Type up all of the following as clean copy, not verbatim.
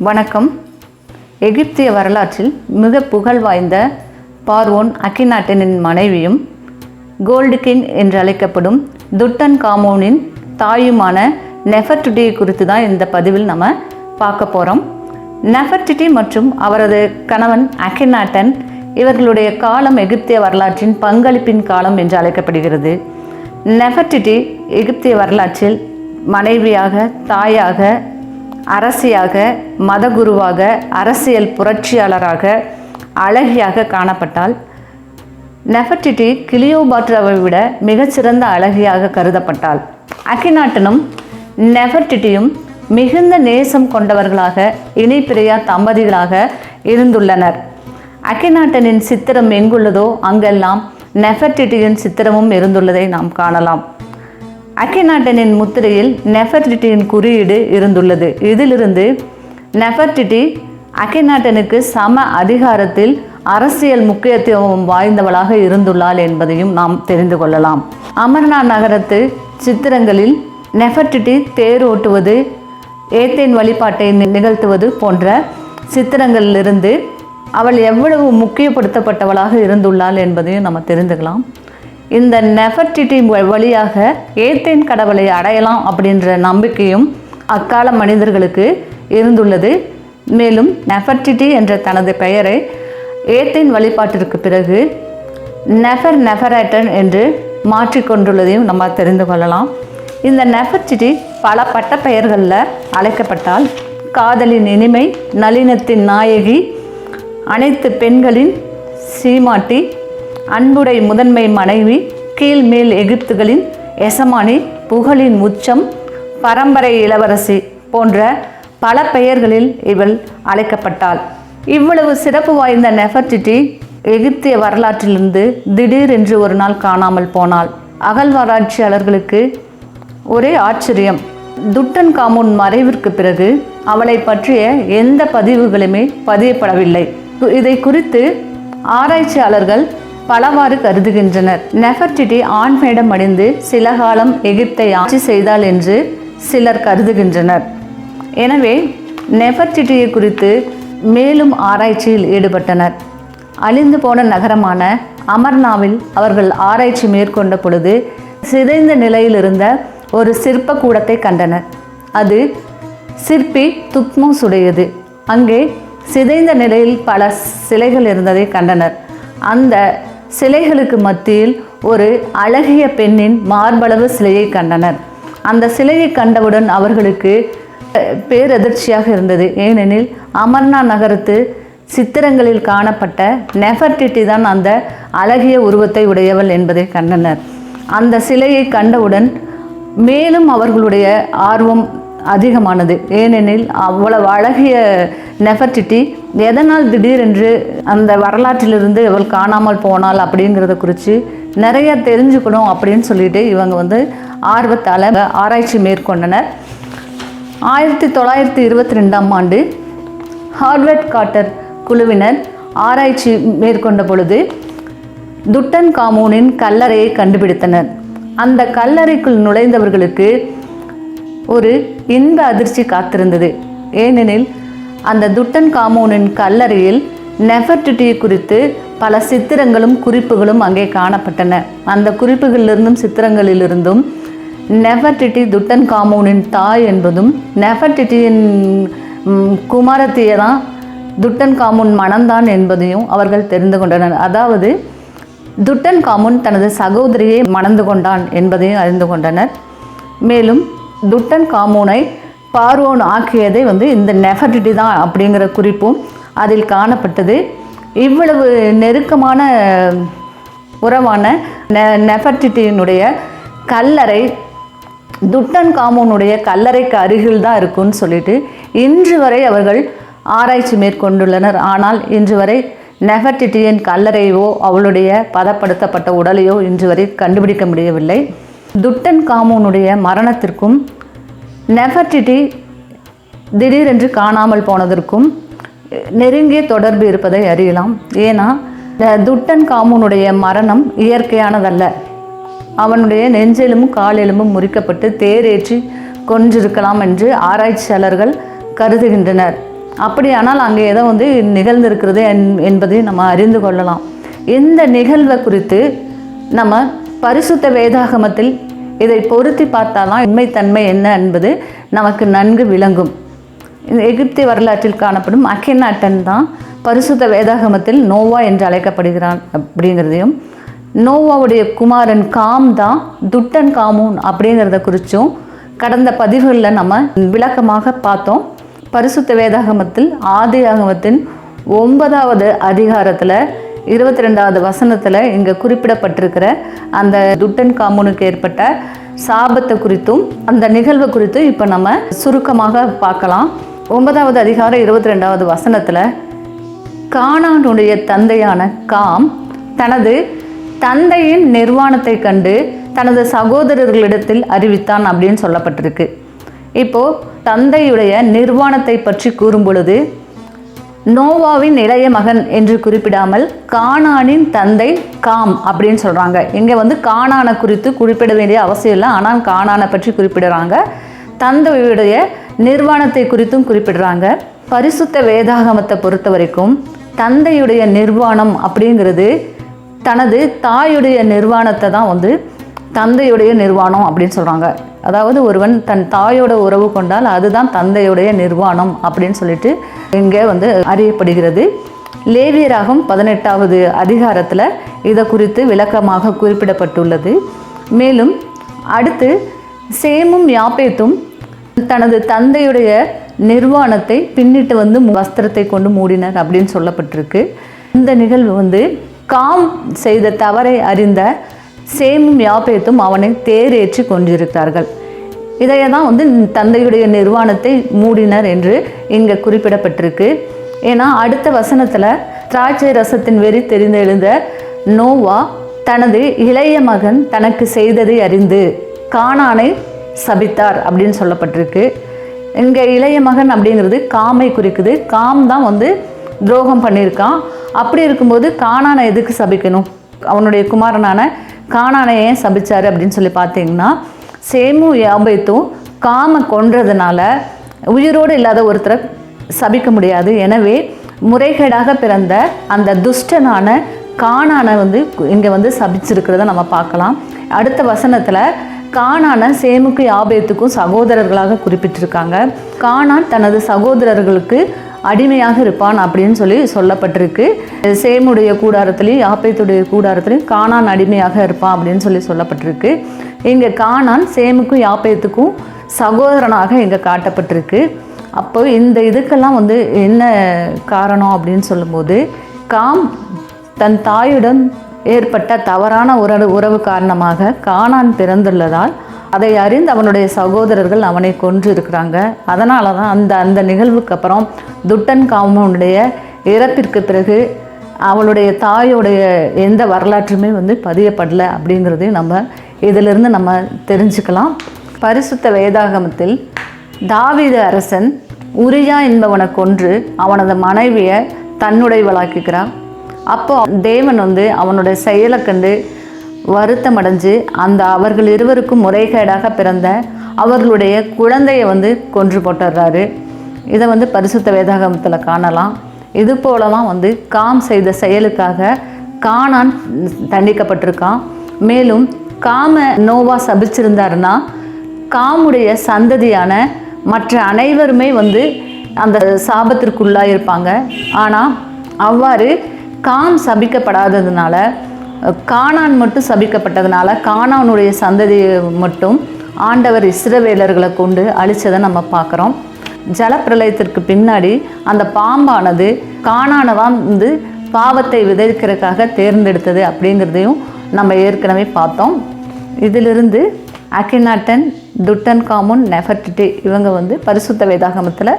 வணக்கம். எகிப்திய வரலாற்றில் மிக புகழ் வாய்ந்த பார்வோன் அக்கிநாட்டனின் மனைவியும் கோல்டு கிங் என்று அழைக்கப்படும் துட்டன் காமோனின் தாயுமான நெஃபர்டிட்டி குறித்து தான் இந்த பதிவில் நம்ம பார்க்க போகிறோம். நெஃபர்டிட்டி மற்றும் அவரது கணவன் அக்கிநாட்டன் இவர்களுடைய காலம் எகிப்திய வரலாற்றின் பங்களிப்பின் காலம் என்று அழைக்கப்படுகிறது. நெஃபர்டிட்டி எகிப்திய வரலாற்றில் மனைவியாக, தாயாக, அரசியாக, மதகுருவாக, அரசியல் புரட்சியாளராக, அழகியாக காணப்பட்டால் நெஃபர்டிட்டி கிளியோபாட்ராவை விட மிகச்சிறந்த அழகியாக கருதப்பட்டாள். அக்கிநாட்டனும் நெஃபர்டிட்டியும் மிகுந்த நேசம் கொண்டவர்களாக இணைப்பிரியா தம்பதிகளாக இருந்துள்ளனர். அக்கிநாட்டனின் சித்திரம் எங்குள்ளதோ அங்கெல்லாம் நெஃபர்டிட்டியின் சித்திரமும் இருந்துள்ளதை நாம் காணலாம். அக்கிநாட்டனின் முத்திரையில் நெஃபர்டிட்டியின் குறியீடு இருந்துள்ளது. இதிலிருந்து நெஃபர்டிட்டி அக்கிநாட்டனுக்கு சம அதிகாரத்தில் அரசியல் முக்கியத்துவம் வாய்ந்தவளாக இருந்துள்ளாள் என்பதையும் நாம் தெரிந்து கொள்ளலாம். அமர்னா நகரத்து சித்திரங்களில் நெஃபர்டிட்டி தேர் ஓட்டுவது, ஏத்தேன் வழிபாட்டை நிகழ்த்துவது போன்ற சித்திரங்களிலிருந்து அவள் எவ்வளவு முக்கியப்படுத்தப்பட்டவளாக இருந்துள்ளாள் என்பதையும் நம்ம தெரிந்துக்கலாம். இந்த நெஃபர்டிட்டி வழியாக ஏத்தேன் கடவுளை அடையலாம் அப்படின்ற நம்பிக்கையும் அக்கால மனிதர்களுக்கு இருந்துள்ளது. மேலும் நெஃபர்டிட்டி என்ற தனது பெயரை ஏத்தேன் வழிபாட்டிற்கு பிறகு நெஃபர்டேட்டன் என்று மாற்றிக்கொண்டுள்ளதையும் நம்ம தெரிந்து கொள்ளலாம். இந்த நெஃபர்டிட்டி பல பட்ட பெயர்களில் அழைக்கப்பட்டால் காதலின் இனிமை, நளினத்தின் நாயகி, அனைத்து பெண்களின் சீமாட்டி, அன்புடை முதன்மை மனைவி, கீழ்மேல் எகிப்துகளின் எசமானி, புகழின் உச்சம், பரம்பரை இளவரசி போன்ற பல பெயர்களில் இவள் அழைக்கப்பட்டாள். இவ்வளவு சிறப்பு வாய்ந்த நெஃபர்டிட்டி எகிப்திய வரலாற்றிலிருந்து திடீரென்று ஒரு நாள் காணாமல் போனாள். அகழ்வாராய்ச்சியாளர்களுக்கு ஒரே ஆச்சரியம். துட்டன் காமோன் மறைவிற்கு பிறகு அவளை பற்றிய எந்த பதிவுகளுமே பதியப்படவில்லை. இதை குறித்து ஆராய்ச்சியாளர்கள் பலவாறு கருதுகின்றனர். நெஃபர்டிட்டி ஆண் வேடம் அணிந்து சில காலம் எகிப்தை ஆட்சி செய்தாள் என்று சிலர் கருதுகின்றனர். எனவே நெஃபர்டிட்டியை குறித்து மேலும் ஆராய்ச்சியில் ஈடுபட்டனர். அழிந்து போன நகரமான அமர்னாவில் அவர்கள் ஆராய்ச்சி மேற்கொண்ட பொழுது சிதைந்த நிலையில் இருந்த ஒரு சிற்ப கூடத்தை கண்டனர். அது சிற்பி துத்மோஸ் உடையது. அங்கே சிதைந்த நிலையில் பல சிலைகள் இருந்ததை கண்டனர். அந்த சிலைகளுக்கு மத்தியில் ஒரு அழகிய பெண்ணின் மார்பளவு சிலையை கண்டனர். அந்த சிலையை கண்டவுடன் அவர்களுக்கு பேரதிர்ச்சியாக இருந்தது. ஏனெனில் அமர்னா நகரத்து சித்திரங்களில் காணப்பட்ட நெஃபர்டிட்டி தான் அந்த அழகிய உருவத்தை உடையவள் என்பதை கண்டனர். அந்த சிலையை கண்டவுடன் மேலும் அவர்களுடைய ஆர்வம் அதிகமானது. ஏனெனில் அவ்வளவு அழகிய நெஃபர்டிட்டி எதனால் திடீரென்று அந்த வரலாற்றிலிருந்து இவள் காணாமல் போனாள் அப்படிங்கிறத குறித்து நிறைய தெரிஞ்சுக்கணும் அப்படின்னு சொல்லிட்டு இவங்க ஆர்வத்தால் ஆராய்ச்சி மேற்கொண்டனர். 1922ஆம் ஆண்டு ஹார்வர்ட் கார்ட்டர் குழுவினர் ஆராய்ச்சி மேற்கொண்ட பொழுது துட்டன் காமோனின் கல்லறையை கண்டுபிடித்தனர். அந்த கல்லறைக்குள் நுழைந்தவர்களுக்கு ஒரு இன்ப அதிர்ச்சி காத்திருந்தது. ஏனெனில் அந்த துட்டன் காமோனின் கல்லறையில் நெஃபர்டிட்டி குறித்து பல சித்திரங்களும் குறிப்புகளும் அங்கே காணப்பட்டன. அந்த குறிப்புகளிலிருந்தும் சித்திரங்களிலிருந்தும் நெஃபர்டிட்டி துட்டன் காமோனின் தாய் என்பதும், நெஃபர்டிட்டியின் குமாரத்தியை தான் துட்டன் காமோன் மணந்தான் என்பதையும் அவர்கள் தெரிந்து கொண்டனர். அதாவது துட்டன் காமோன் தனது சகோதரியை மணந்து கொண்டான் என்பதையும் அறிந்து கொண்டனர். மேலும் துட்டன் காமோனை பார்வோன் ஆக்கியதை இந்த நெஃபர்டிட்டி தான் அப்படிங்கிற குறிப்பும் அதில் காணப்பட்டது. இவ்வளவு நெருக்கமான உறவான நெஃபர்டிட்டியினுடைய கல்லறை துட்டன் காமோனுடைய கல்லறைக்கு அருகில் தான் இருக்குன்னு சொல்லிட்டு இன்று வரை அவர்கள் ஆராய்ச்சி மேற்கொண்டுள்ளனர். ஆனால் இன்று வரை நெஃபர்டிட்டியின் கல்லறையோ அவளுடைய பதப்படுத்தப்பட்ட உடலையோ இன்று வரை கண்டுபிடிக்க முடியவில்லை. துட்டன் காமோனுடைய மரணத்திற்கும் நெஃபர்டிட்டி திடீரென்று காணாமல் போனதற்கும் நெருங்கிய தொடர்பு இருப்பதை அறியலாம். ஏன்னா துட்டன் காமோனுடைய மரணம் இயற்கையானதல்ல. அவனுடைய நெஞ்செலும்பும் காலெலும்பும் முறிக்கப்பட்டு தேரேற்றி கொன்றிருக்கலாம் என்று ஆராய்ச்சியாளர்கள் கருதுகின்றனர். அப்படியானால் அங்கே ஏதோ வந்து நிகழ்ந்திருக்கிறது என்பதை நம்ம அறிந்து கொள்ளலாம். இந்த நிகழ்வை குறித்து நம்ம பரிசுத்த வேதாகமத்தில் இதை பொருத்தி பார்த்தாதான் உண்மைத்தன்மை என்ன என்பது நமக்கு நன்கு விளங்கும். இந்த எகிப்திய வரலாற்றில் காணப்படும் அக்கெனாட்டன் தான் பரிசுத்த வேதாகமத்தில் நோவா என்று அழைக்கப்படுகிறான் அப்படிங்கிறதையும், நோவாவுடைய குமாரன் காம் தான் துட்டன் காமூன் அப்படிங்கிறத குறித்தும் கடந்த பதிவுகளில் நம்ம விளக்கமாக பார்த்தோம். பரிசுத்த வேதாகமத்தில் ஆதியாகமத்தின் 9வது அதிகாரத்தில் 22வது வசனத்தில் இங்கே குறிப்பிடப்பட்டிருக்கிற அந்த துட்டன் காமூனுக்கு ஏற்பட்ட சாபத்தை குறித்தும் அந்த நிகழ்வு குறித்தும் இப்போ நம்ம சுருக்கமாக பார்க்கலாம். 9வது அதிகாரம் 22வது வசனத்தில் கானானுடைய தந்தையான காம் தனது தந்தையின் நிர்வாணத்தை கண்டு தனது சகோதரர்களிடத்தில் அறிவித்தான் அப்படின்னு சொல்லப்பட்டிருக்கு. இப்போது தந்தையுடைய நிர்வாணத்தை பற்றி கூறும் பொழுது நோவாவின் இளைய மகன் என்று குறிப்பிடாமல் கானானின் தந்தை காம் அப்படின்னு சொல்கிறாங்க. இங்கே வந்து கானானை குறித்து குறிப்பிட வேண்டிய அவசியம் இல்லை, ஆனால் கானானை பற்றி குறிப்பிடுறாங்க. தந்தையுடைய நிர்வாணத்தை குறித்தும் குறிப்பிடுறாங்க. பரிசுத்த வேதாகமத்தை பொறுத்த வரைக்கும் தந்தையுடைய நிர்வாணம் அப்படிங்கிறது தனது தாயுடைய நிர்வாணத்தை தான் வந்து தந்தையுடைய நிர்வாணம் அப்படின்னு சொல்கிறாங்க. அதாவது ஒருவன் தன் தாயோட உறவு கொண்டால் அதுதான் தந்தையுடைய நிர்வாணம் அப்படின்னு சொல்லிட்டு இங்கே வந்து அறியப்படுகிறது. லேவியராகம் 18வது அதிகாரத்தில் இதை குறித்து விளக்கமாக குறிப்பிடப்பட்டுள்ளது. மேலும் அடுத்து சேமும் யாப்பேத்தும் தனது தந்தையுடைய நிர்வாணத்தை பின்னிட்டு வந்து வஸ்திரத்தை கொண்டு மூடினர் அப்படின்னு சொல்லப்பட்டிருக்கு. இந்த நிகழ்வு வந்து காம் செய்த தவறை அறிந்த சேமும் யாப்பேத்தும் அவனை தேரேற்றி கொண்டிருக்கிறார்கள். இதையே தான் வந்து தந்தையுடைய நிர்வாணத்தை மூடினர் என்று இங்கே குறிப்பிடப்பட்டிருக்கு. ஏன்னா அடுத்த வசனத்தில் திராட்சை ரசத்தின் வெறி தெரிந்தெழுந்த நோவா தனது இளைய மகன் தனக்கு செய்ததை அறிந்து கானானை சபித்தார் அப்படின்னு சொல்லப்பட்டிருக்கு. இங்கே இளைய மகன் அப்படிங்கிறது காமை குறிக்குது. காம் தான் வந்து துரோகம் பண்ணியிருக்கான். அப்படி இருக்கும்போது கானானை எதுக்கு சபிக்கணும்? அவனுடைய குமாரனான கானானை ஏன் சபிச்சார் அப்படின்னு சொல்லி பார்த்தீங்கன்னா, சேமு யாபேத்தும் காமை கொன்றதுனால உயிரோடு இல்லாத ஒருத்தரை சபிக்க முடியாது. எனவே முறைகேடாக பிறந்த அந்த துஷ்டனான கானானை வந்து இங்கே வந்து சபிச்சிருக்கிறத நம்ம பார்க்கலாம். அடுத்த வசனத்தில் கானானை சேமுக்கு யாபேத்துக்கும் சகோதரர்களாக குறிப்பிட்டிருக்காங்க. கானான் தனது சகோதரர்களுக்கு அடிமையாக இருப்பான் அப்படின்னு சொல்லப்பட்டிருக்கு. சேமுடைய கூடாரத்திலையும் யாப்பேத்துடைய கூடாரத்திலையும் கானான் அடிமையாக இருப்பான் அப்படின்னு சொல்லப்பட்டிருக்கு. இங்கே கானான் சேமுக்கும் யாப்பேத்துக்கும் சகோதரனாக இங்கே காட்டப்பட்டிருக்கு. அப்போ இந்த இதுக்கெல்லாம் வந்து என்ன காரணம் அப்படின்னு சொல்லும்போது, காம் தன் தாயுடன் ஏற்பட்ட தவறான உறவு காரணமாக கானான் பிறந்துள்ளதால் அதை அறிந்து அவனுடைய சகோதரர்கள் அவனை கொன்று இருக்கிறாங்க. அதனால தான் அந்த நிகழ்வுக்கு அப்புறம் துட்டன் காமனுடைய இறப்பிற்கு பிறகு அவளுடைய தாயோடைய எந்த வரலாற்றுமே வந்து பதியப்படலை அப்படிங்கிறதையும் நம்ம இதிலிருந்து நம்ம தெரிஞ்சுக்கலாம். பரிசுத்த வேதாகமத்தில் தாவீது அரசன் உரியா என்பவனை கொன்று அவனது மனைவியை தன்னுடையவளாக்குகிறான். அப்போ தேவன் வந்து அவனுடைய செயலை கண்டு வருத்தமடைஞ்சு அவர்கள் இருவருக்கும் முறைகேடாக பிறந்த அவர்களுடைய குழந்தையை வந்து கொன்று போட்டுடுறாரு. இதை வந்து பரிசுத்த வேதாகமத்தில் காணலாம். இது போலலாம் வந்து காம் செய்த செயலுக்காக கானான் தண்டிக்கப்பட்டிருக்கான். மேலும் காம நோவா சபிச்சிருந்தாருன்னா காமுடைய சந்ததியான மற்ற அனைவருமே வந்து அந்த சாபத்திற்குள்ளாக இருப்பாங்க. ஆனால் அவ்வாறு காம் சபிக்கப்படாததுனால, கானான் மட்டும் சபிக்கப்பட்டதுனால கானானுடைய சந்ததியை மட்டும் ஆண்டவர் இஸ்ரவேலர்களை கொண்டு அழிச்சதை நம்ம பார்க்குறோம். ஜலப்பிரளயத்திற்கு பின்னாடி அந்த பாம்பானது கானானை தான் வந்து பாவத்தை விதைக்கிறதுக்காக தேர்ந்தெடுத்தது அப்படிங்கிறதையும் நம்ம ஏற்கனவே பார்த்தோம். இதிலிருந்து அக்கெனாட்டன், துட்டன் காமூன், நெஃபர்டிட்டி இவங்க வந்து பரிசுத்த வேதாகமத்தில்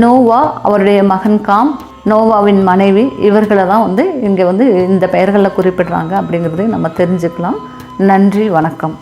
நோவா, அவருடைய மகன் காம், நோவாவின் மனைவி இவர்களை தான் வந்து இங்கே வந்து இந்த பெயர்களில் குறிப்பிடுறாங்க அப்படிங்கிறதையும் நம்ம தெரிஞ்சுக்கலாம். நன்றி, வணக்கம்.